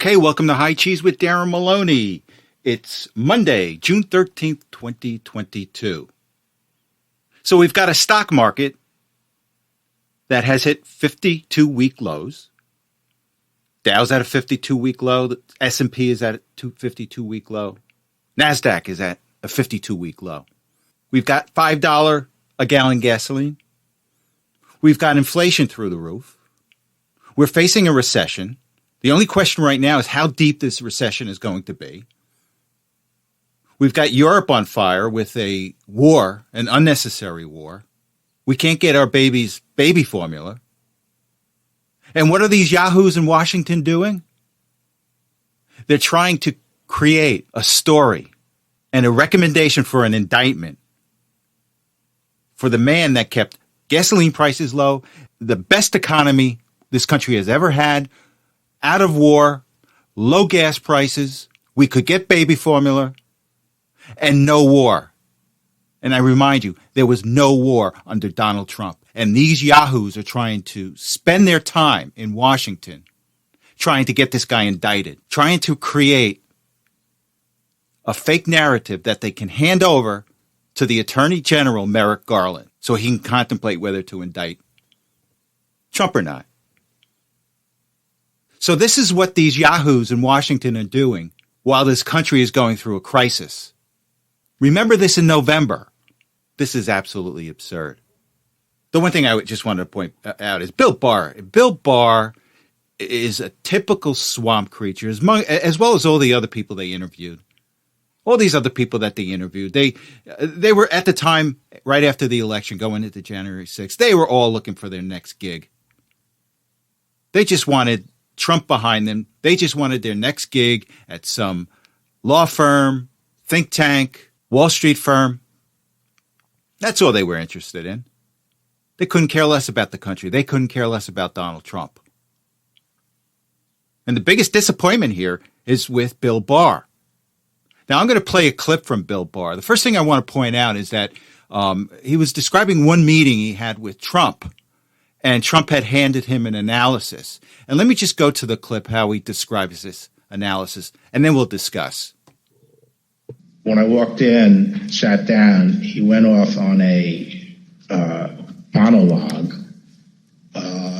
Okay, welcome to High Cheese with Darren Maloney. It's Monday, June 13th, 2022. So we've got a stock market that has hit 52-week lows. Dow's at a 52-week low. The S&P is at a 52-week low. NASDAQ is at a 52-week low. We've got $5 a gallon gasoline. We've got inflation through the roof. We're facing a recession. The only question right now is how deep this recession is going to be. We've got Europe on fire with a war, an unnecessary war. We can't get our babies baby formula. And what are these yahoos in Washington doing? They're trying to create a story and a recommendation for an indictment for the man that kept gasoline prices low, the best economy this country has ever had, out of war, low gas prices, we could get baby formula, and no war. And I remind you, there was no war under Donald Trump. And these yahoos are trying to spend their time in Washington trying to get this guy indicted, trying to create a fake narrative that they can hand over to the Attorney General, Merrick Garland, so he can contemplate whether to indict Trump or not. So this is what these yahoos in Washington are doing while this country is going through a crisis. Remember this in November. This is absolutely absurd. The one thing I just wanted to point out is Bill Barr. Bill Barr is a typical swamp creature, as well as all the other people they interviewed. All these other people that they interviewed, they were at the time, right after the election, going into January 6th, they were all looking for their next gig. They just wanted Trump behind them. They just wanted their next gig at some law firm, think tank, Wall Street firm. That's all they were interested in. They couldn't care less about the country. They couldn't care less about Donald Trump. And the biggest disappointment here is with Bill Barr. Now, I'm going to play a clip from Bill Barr. The first thing I want to point out is that he was describing one meeting he had with Trump, and Trump had handed him an analysis. And let me just go to the clip, how he describes this analysis, and then we'll discuss. When I walked in, sat down, he went off on a monologue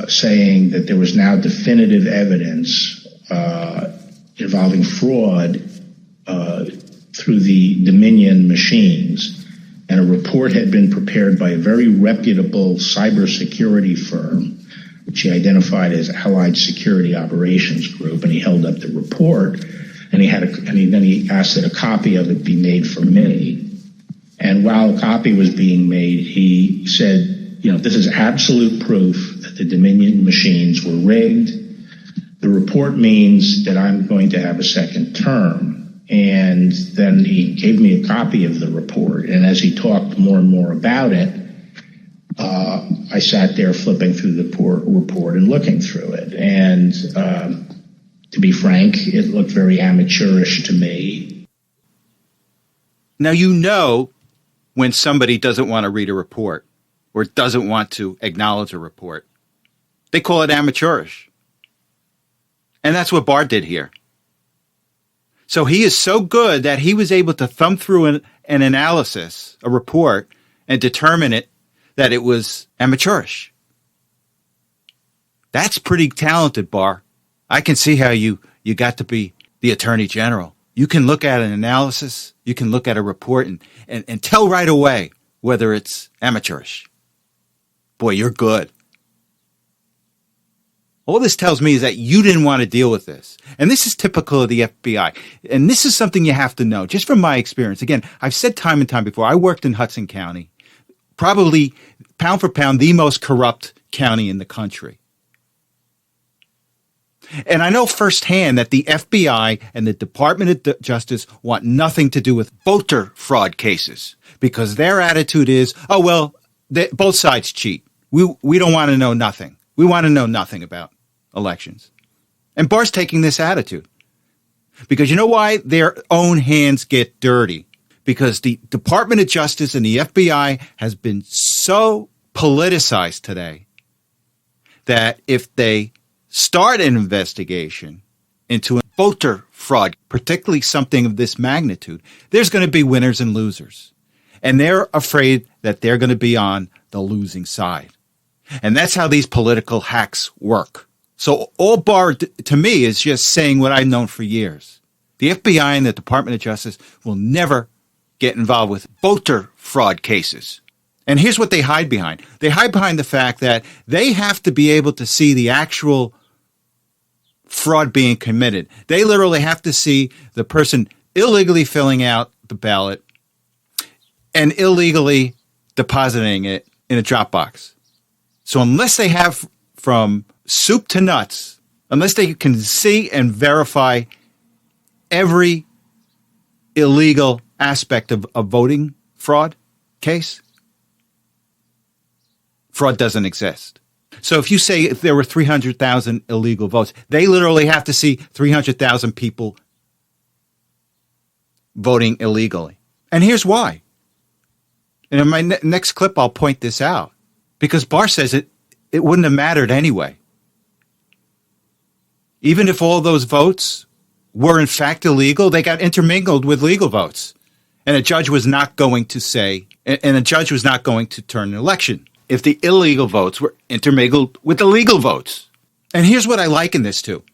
saying that there was now definitive evidence involving fraud through the Dominion machines, and a report had been prepared by a very reputable cybersecurity firm, which he identified as Allied Security Operations Group, and he held up the report, and then he asked that a copy of it be made for me. And while a copy was being made, he said, this is absolute proof that the Dominion machines were rigged. The report means that I'm going to have a second term. And then he gave me a copy of the report. And as he talked more and more about it, I sat there flipping through the report and looking through it. And to be frank, it looked very amateurish to me. Now, when somebody doesn't want to read a report or doesn't want to acknowledge a report, they call it amateurish. And that's what Barr did here. So he is so good that he was able to thumb through an analysis, a report, and determine that it was amateurish. That's pretty talented, Barr. I can see how you got to be the Attorney General. You can look at an analysis, you can look at a report and tell right away whether it's amateurish. Boy, you're good. All this tells me is that you didn't want to deal with this. And this is typical of the FBI. And this is something you have to know, just from my experience. Again, I've said time and time before, I worked in Hudson County, probably pound for pound, the most corrupt county in the country. And I know firsthand that the FBI and the Department of Justice want nothing to do with voter fraud cases because their attitude is, both sides cheat. We don't want to know nothing. We want to know nothing about elections. And Barr's taking this attitude because you know why? Their own hands get dirty because the Department of Justice and the FBI has been so politicized today that if they start an investigation, into a voter fraud, particularly something of this magnitude, there's going to be winners and losers. And they're afraid that they're going to be on the losing side. And that's how these political hacks work. So all Barr, to me, is just saying what I've known for years. The FBI and the Department of Justice will never get involved with voter fraud cases. And here's what they hide behind. They hide behind the fact that they have to be able to see the actual fraud being committed. They literally have to see the person illegally filling out the ballot and illegally depositing it in a drop box. So unless they have from soup to nuts, unless they can see and verify every illegal aspect of a voting fraud case, fraud doesn't exist. So if you say if there were 300,000 illegal votes, they literally have to see 300,000 people voting illegally. And here's why. And in my next clip, I'll point this out. Because Barr says it wouldn't have mattered anyway. Even if all those votes were in fact illegal, they got intermingled with legal votes. And a judge was not going to turn an election if the illegal votes were intermingled with the legal votes. And here's what I liken this to.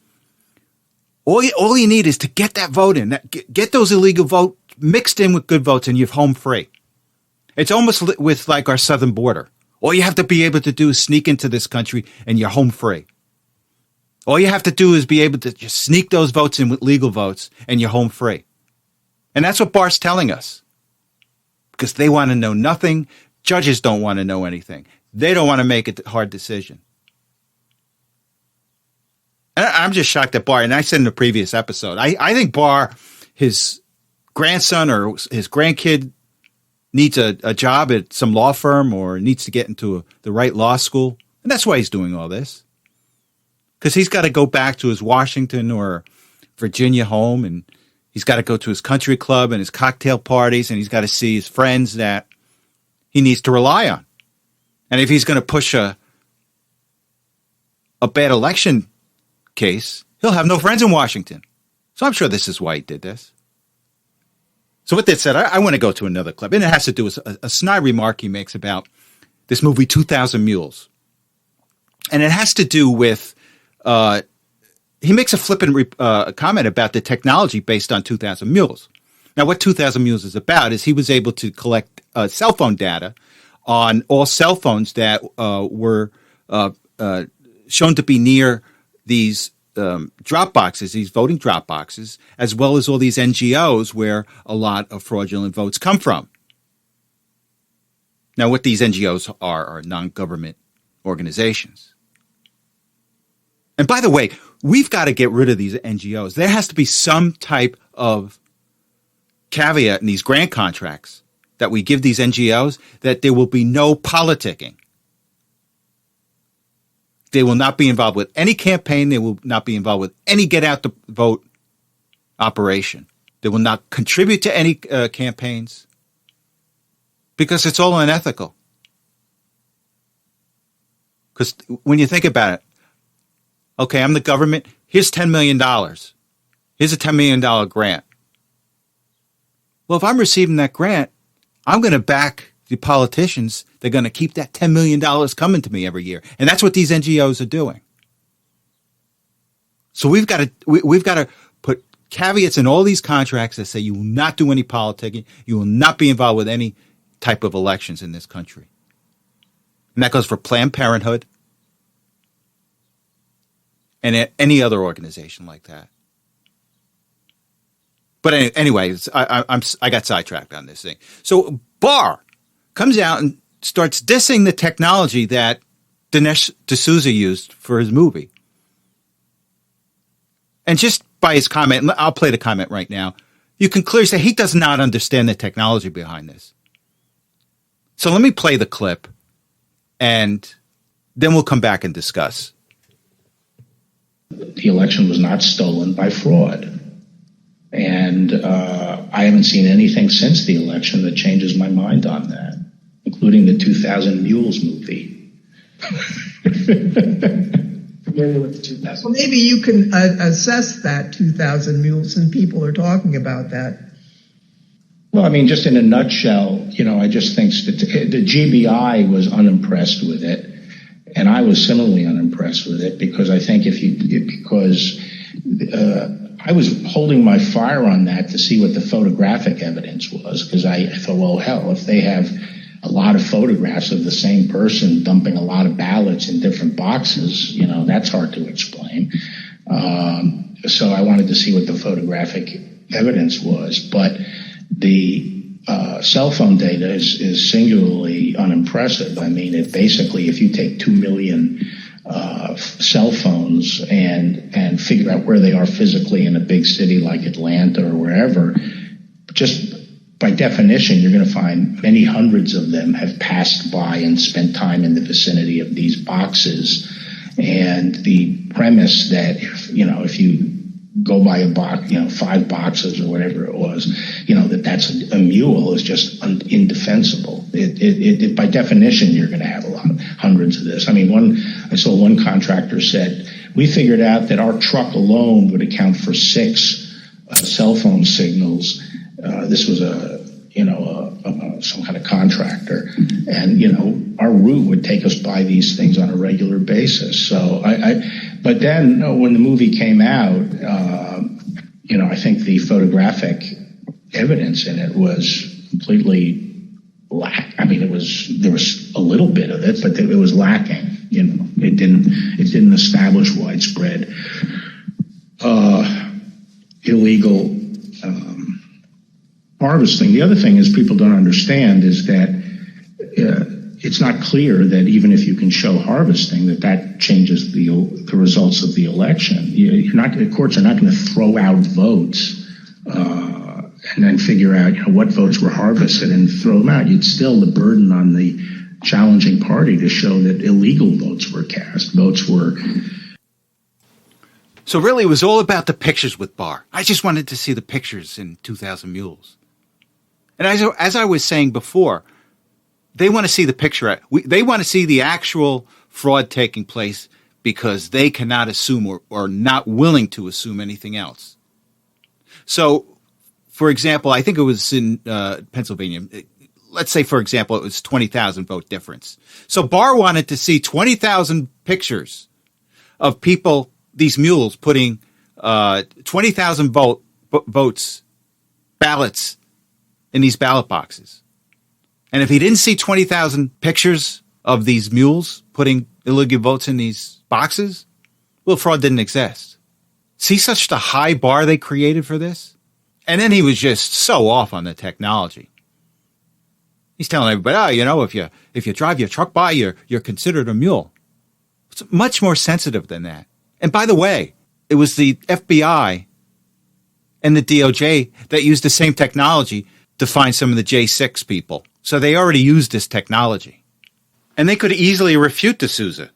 All you need is to get that vote in, get those illegal votes mixed in with good votes, and you're home free. It's almost with like our southern border. All you have to be able to do is sneak into this country, and you're home free. All you have to do is be able to just sneak those votes in with legal votes, and you're home free. And that's what Barr's telling us. Because they want to know nothing. Judges don't want to know anything. They don't want to make a hard decision. And I'm just shocked at Barr. And I said in the previous episode, I think Barr, his grandson or his grandkid needs a job at some law firm or needs to get into the right law school. And that's why he's doing all this. Because he's got to go back to his Washington or Virginia home, and he's got to go to his country club and his cocktail parties, and he's got to see his friends that he needs to rely on. And if he's going to push a bad election case, he'll have no friends in Washington. So I'm sure this is why he did this. So with that said, I want to go to another clip, and it has to do with a snide remark he makes about this movie 2,000 Mules. And it has to do with, he makes a flippant comment about the technology based on 2,000 Mules. Now, what 2,000 Mules is about is he was able to collect cell phone data on all cell phones that were shown to be near these drop boxes, these voting drop boxes, as well as all these NGOs where a lot of fraudulent votes come from. Now, what these NGOs are non-government organizations. And by the way, we've got to get rid of these NGOs. There has to be some type of caveat in these grant contracts that we give these NGOs that there will be no politicking. They will not be involved with any campaign. They will not be involved with any get out the vote operation. They will not contribute to any campaigns because it's all unethical. Because when you think about it, okay, I'm the government. Here's $10 million. Here's a $10 million grant. Well, if I'm receiving that grant, I'm going to back the politicians. They're going to keep that $10 million coming to me every year. And that's what these NGOs are doing. So we've got to put caveats in all these contracts that say you will not do any politicking. You will not be involved with any type of elections in this country. And that goes for Planned Parenthood and any other organization like that. But anyways, I got sidetracked on this thing. So Barr comes out and starts dissing the technology that Dinesh D'Souza used for his movie. And just by his comment, I'll play the comment right now, you can clearly say he does not understand the technology behind this. So let me play the clip, and then we'll come back and discuss. The election was not stolen by fraud. And I haven't seen anything since the election that changes my mind on that, including the 2,000 Mules movie. familiar with the 2,000. Well, maybe you can assess that 2,000 mules, and people are talking about that. Well, I mean, just in a nutshell, I just think the GBI was unimpressed with it, and I was similarly unimpressed with it because I think I was holding my fire on that to see what the photographic evidence was, because I thought, well, hell, if they have a lot of photographs of the same person dumping a lot of ballots in different boxes, that's hard to explain. So I wanted to see what the photographic evidence was, but the cell phone data is singularly unimpressive. I mean, basically, if you take 2 million cell phones and figure out where they are physically in a big city like Atlanta or wherever, just by definition, you're going to find many hundreds of them have passed by and spent time in the vicinity of these boxes. And the premise that, if you go by a box, 5 boxes or whatever it was, that's a mule is just indefensible. It by definition, you're going to have hundreds of this. I mean, I saw one contractor said, we figured out that our truck alone would account for 6 cell phone signals. This was some kind of contractor, and our route would take us by these things on a regular basis. So but then when the movie came out, I think the photographic evidence in it was completely I mean, there was a little bit of it, but it was lacking. It didn't establish widespread illegal harvesting. The other thing is people don't understand is that it's not clear that even if you can show harvesting, that changes the results of the election. The courts are not going to throw out votes and then figure out what votes were harvested and throw them out. You'd still the burden on the challenging party to show that illegal votes were cast. So really, it was all about the pictures with Barr. I just wanted to see the pictures in 2,000 Mules. And as I was saying before, they want to see the picture. They want to see the actual fraud taking place because they cannot assume or not willing to assume anything else. So, for example, I think it was in Pennsylvania. Let's say, for example, it was 20,000 vote difference. So Barr wanted to see 20,000 pictures of people, these mules, putting 20,000 votes, ballots in these ballot boxes. And if he didn't see 20,000 pictures of these mules putting illegal votes in these boxes, well, fraud didn't exist. See such the high bar they created for this? And then he was just so off on the technology. He's telling everybody, if you drive your truck by, you're considered a mule. It's much more sensitive than that. And by the way, it was the FBI and the DOJ that used the same technology to find some of the J6 people. So they already used this technology. And they could easily refute D'Souza.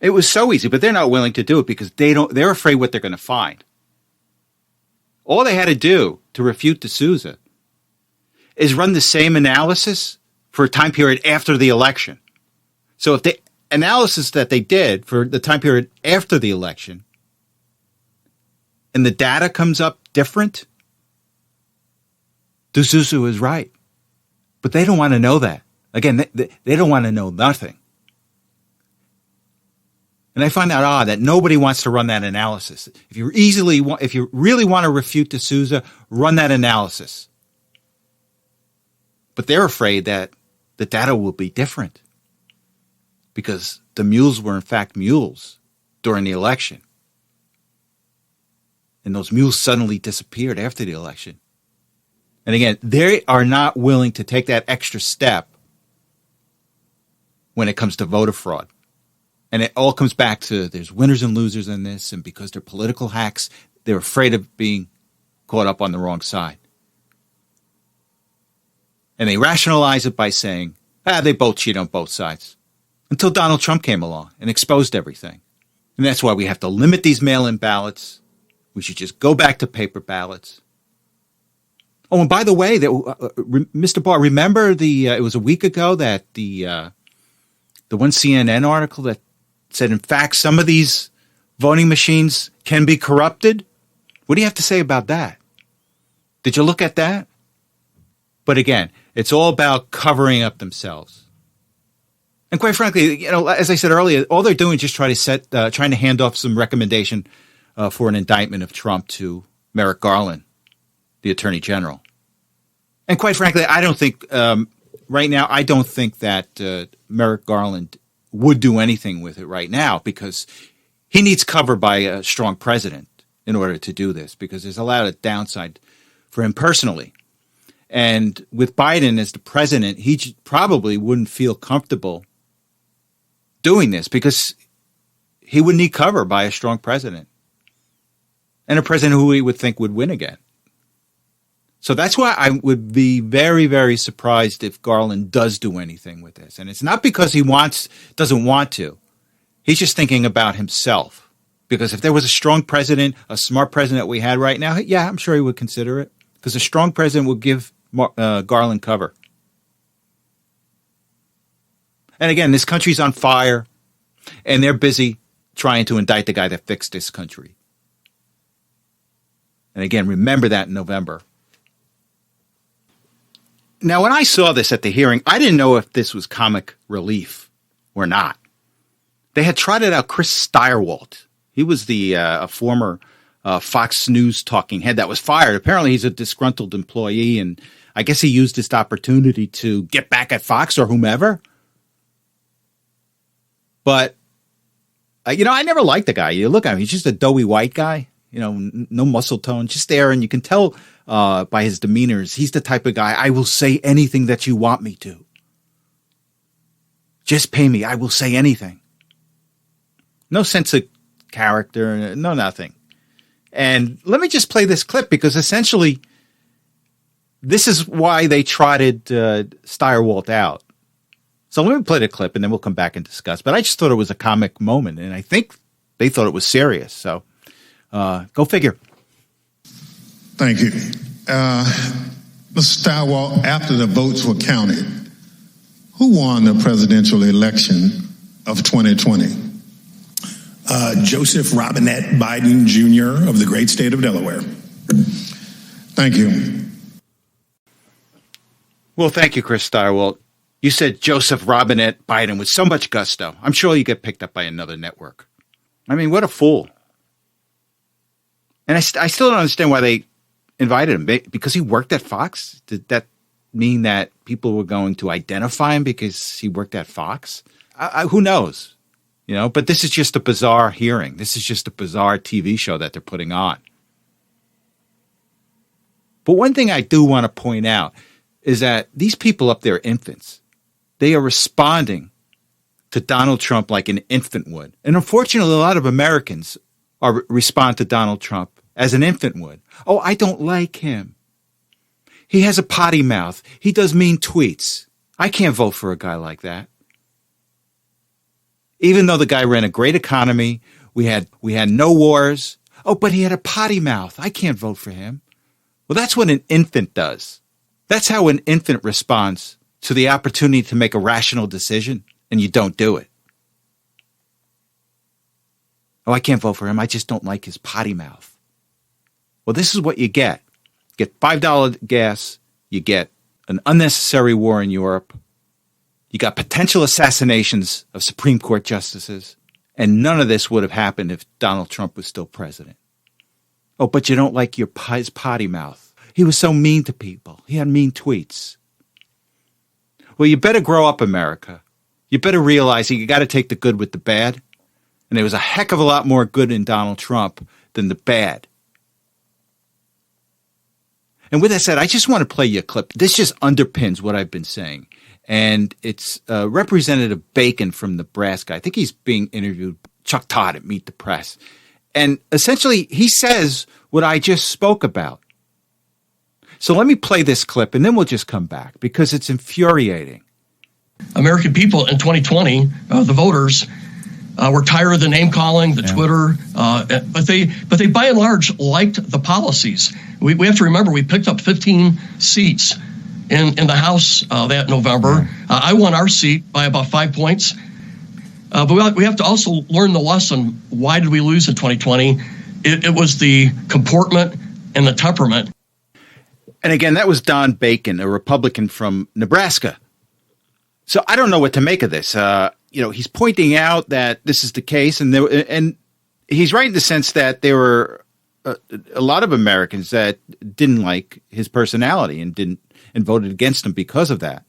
It was so easy, but they're not willing to do it because they're afraid what they're going to find. All they had to do to refute D'Souza is run the same analysis for a time period after the election. So if the analysis that they did for the time period after the election and the data comes up different, D'Souza was right. But they don't want to know that. Again, they don't want to know nothing. And I find that odd that nobody wants to run that analysis. If you really want to refute D'Souza, run that analysis. But they're afraid that the data will be different because the mules were in fact mules during the election. And those mules suddenly disappeared after the election. And again, they are not willing to take that extra step when it comes to voter fraud. And it all comes back to there's winners and losers in this, and because they're political hacks, they're afraid of being caught up on the wrong side. And they rationalize it by saying, they both cheat on both sides. Until Donald Trump came along and exposed everything. And that's why we have to limit these mail-in ballots. We should just go back to paper ballots. Oh, and by the way, Mr. Barr, remember it was a week ago that the one CNN article that said, in fact, some of these voting machines can be corrupted. What do you have to say about that? Did you look at that? But again, it's all about covering up themselves. And quite frankly, as I said earlier, all they're doing is just trying to hand off some recommendation for an indictment of Trump to Merrick Garland, the Attorney General. And quite frankly, I don't think right now, I don't think that Merrick Garland would do anything with it right now, because he needs cover by a strong president in order to do this, because there's a lot of downside for him personally. And with Biden as the president, he probably wouldn't feel comfortable doing this, because he would need cover by a strong president, and a president who he would think would win again. So that's why I would be very, very surprised if Garland does do anything with this. And it's not because he doesn't want to. He's just thinking about himself. Because if there was a strong president, a smart president we had right now, yeah, I'm sure he would consider it. Because a strong president would give Garland cover. And again, this country's on fire, and they're busy trying to indict the guy that fixed this country. And again, remember that in November. Now, when I saw this at the hearing, I didn't know if this was comic relief or not. They had trotted out Chris Stirewalt. He was a former Fox News talking head that was fired. Apparently, he's a disgruntled employee, and I guess he used this opportunity to get back at Fox or whomever. But, I never liked the guy. You look at him, he's just a doughy white guy, no muscle tone, just there. And you can tell by his demeanors, he's the type of guy, I will say anything that you want me to. Just pay me. I will say anything. No sense of character, no nothing. And let me just play this clip, because essentially this is why they trotted Stirewalt out. So let me play the clip, and then we'll come back and discuss. But I just thought it was a comic moment, and I think they thought it was serious. So go figure. Thank you. Mr. Stirewalt, after the votes were counted, who won the presidential election of 2020? Joseph Robinette Biden Jr. of the great state of Delaware. Thank you. Well, thank you, Chris Stirewalt. You said Joseph Robinette Biden with so much gusto. I'm sure you get picked up by another network. I mean, what a fool. And I still don't understand why they invited him. Because he worked at Fox? Did that mean that people were going to identify him because he worked at Fox? Who knows? But this is just a bizarre hearing. This is just a bizarre TV show that they're putting on. But one thing I do want to point out is that these people up there are infants. They are responding to Donald Trump like an infant would. And unfortunately, a lot of Americans respond to Donald Trump as an infant would. Oh, I don't like him. He has a potty mouth. He does mean tweets. I can't vote for a guy like that. Even though the guy ran a great economy, we had no wars. Oh, but he had a potty mouth. I can't vote for him. Well, that's what an infant does. That's how an infant responds to the opportunity to make a rational decision, and you don't do it. Oh, I can't vote for him. I just don't like his potty mouth. Well, this is what you get. You get $5 gas. You get an unnecessary war in Europe. You got potential assassinations of Supreme Court justices. And none of this would have happened if Donald Trump was still president. Oh, but you don't like his potty mouth. He was so mean to people. He had mean tweets. Well, you better grow up, America. You better realize that you got to take the good with the bad. And there was a heck of a lot more good in Donald Trump than the bad. And with that said, I just want to play you a clip. This just underpins what I've been saying. And it's Representative Bacon from Nebraska. I think he's being interviewed, Chuck Todd at Meet the Press. And essentially, he says what I just spoke about. So let me play this clip, and then we'll just come back, because it's infuriating. American people in 2020, the voters, were tired of the name calling, the Twitter, but they by and large liked the policies. We have to remember we picked up 15 seats in the House that November. I won our seat by about 5 points. But we have to also learn the lesson. Why did we lose in 2020? It was the comportment and the temperament. And again, that was Don Bacon, a Republican from Nebraska. So I don't know what to make of this. He's pointing out that this is the case, and he's right in the sense that there were a lot of Americans that didn't like his personality and voted against him because of that.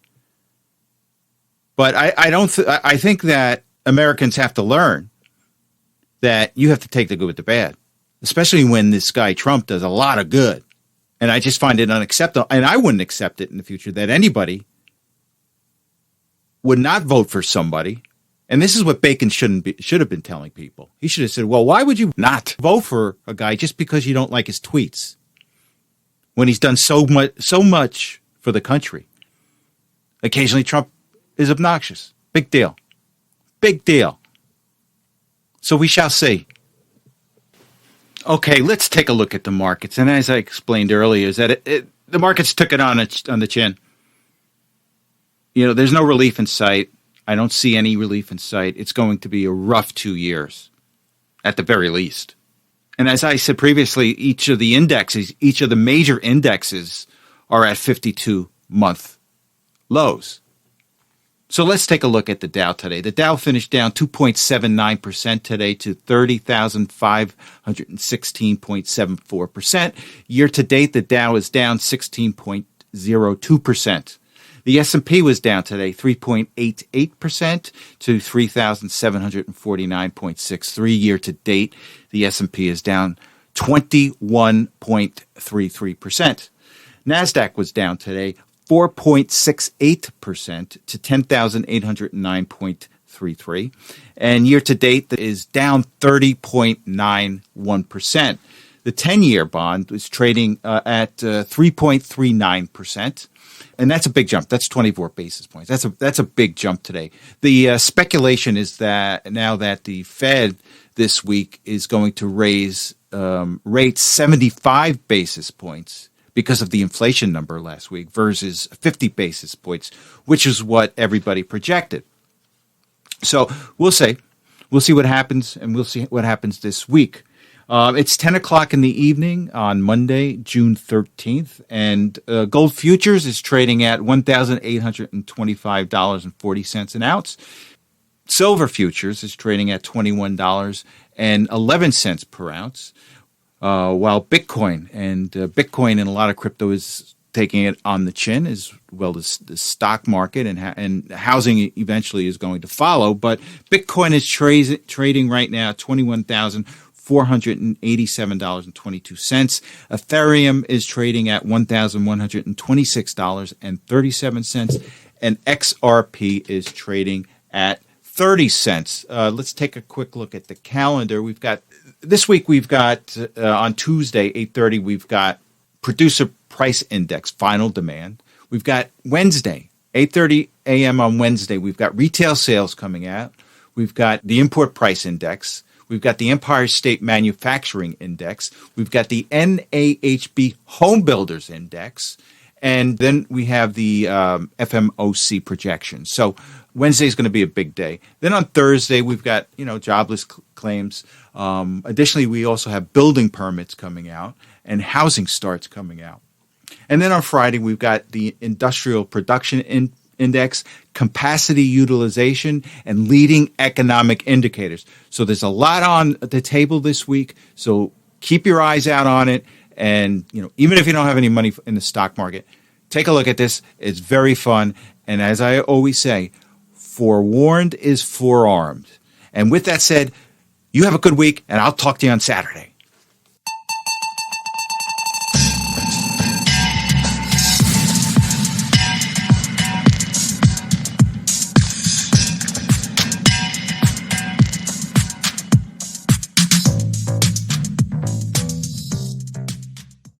But I think that Americans have to learn that you have to take the good with the bad, especially when this guy Trump does a lot of good. And I just find it unacceptable, and I wouldn't accept it in the future, that anybody would not vote for somebody. And this is what Bacon should have been telling people. He should have said, well, why would you not vote for a guy just because you don't like his tweets when he's done so much for the country? Occasionally, Trump is obnoxious. Big deal. Big deal. So we shall see. Okay, let's take a look at the markets. And as I explained earlier, is that the markets took it on the chin. There's no relief in sight. I don't see any relief in sight. It's going to be a rough 2 years, at the very least. And as I said previously, each of the major indexes are at 52-month lows. So let's take a look at the Dow today. The Dow finished down 2.79% today to 30,516.74%. Year to date, the Dow is down 16.02%. The S&P was down today 3.88% to 3,749.63. Year to date, the S&P is down 21.33%. NASDAQ was down today 4.68% to 10,809.33. And year to date is down 30.91%. The 10-year bond is trading at 3.39%. And that's a big jump. That's 24 basis points. That's a big jump today. The speculation is that now that the Fed this week is going to raise rates 75 basis points because of the inflation number last week versus 50 basis points, which is what everybody projected. So we'll see. We'll see what happens, and we'll see what happens this week. It's 10 o'clock in the evening on Monday, June 13th, and gold futures is trading at $1,825.40 an ounce. Silver futures is trading at $21.11 per ounce. While Bitcoin and a lot of crypto is taking it on the chin, as well as the stock market and housing eventually is going to follow. But Bitcoin is trading right now at $21,487.22. Ethereum is trading at $1,126.37, and XRP is trading at 30 cents. Let's take a quick look at the calendar. This week we've got on Tuesday, 8:30, we've got Producer Price Index, final demand. We've got Wednesday, 8:30 a.m. on Wednesday, we've got retail sales coming out. We've got the Import Price Index. We've got the Empire State Manufacturing Index. We've got the NAHB Home Builders Index. And then we have the FMOC projections. So Wednesday is going to be a big day. Then on Thursday, we've got, jobless claims. Additionally, we also have building permits coming out and housing starts coming out. And then on Friday, we've got the Industrial Production Index, capacity utilization, and leading economic indicators. So there's a lot on the table this week. So keep your eyes out on it. And, even if you don't have any money in the stock market, take a look at this. It's very fun. And as I always say, forewarned is forearmed. And with that said, you have a good week, and I'll talk to you on Saturday.